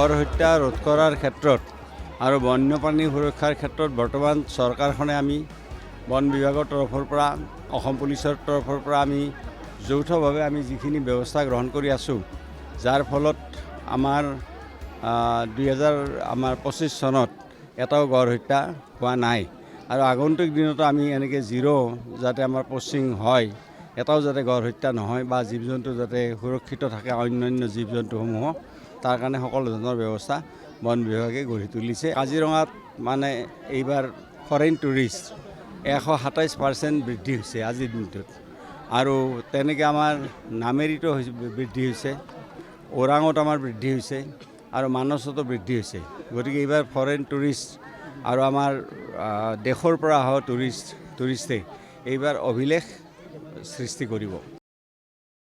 গড় হত্যা ৰোধ কৰাৰ ক্ষেত্ৰত আৰু বন্যপ্ৰাণী সুৰক্ষাৰ ক্ষেত্ৰত বৰ্তমান চৰকাৰখনে আমি বন বিভাগৰ তৰফৰ পৰা অসম পুলিচৰ তৰফৰ পৰা আমি যৌথভাৱে আমি যিখিনি ব্যৱস্থা গ্ৰহণ কৰি আছোঁ যাৰ ফলত আমাৰ 2025 চনত এটাও গড় হত্যা হোৱা নাই আৰু আগন্তুক দিনতো আমি এনেকৈ জিৰ' যাতে আমাৰ পষ্টিং হয় এটাও যাতে গড় হত্যা নহয় বা জীৱ জন্তু যাতে সুৰক্ষিত থাকে অন্যান্য জীৱ জন্তুসমূহ তাৰ কাৰণে সকলো ধৰণৰ ব্যৱস্থা বন বিভাগে গঢ়ি তুলিছে। কাজিৰঙাত মানে এইবাৰ ফৰেইন টুৰিষ্ট 127% বৃদ্ধি হৈছে আজিৰ দিনটোত আৰু তেনেকৈ আমাৰ নামেৰিতো বৃদ্ধি হৈছে, ওৰাঙত আমাৰ বৃদ্ধি হৈছে আৰু মানসতো বৃদ্ধি হৈছে। গতিকে এইবাৰ ফৰেইন টুৰিষ্ট আৰু আমাৰ দেশৰ পৰা অহা টুৰিষ্টে এইবাৰ অভিলেখ সৃষ্টি কৰিব।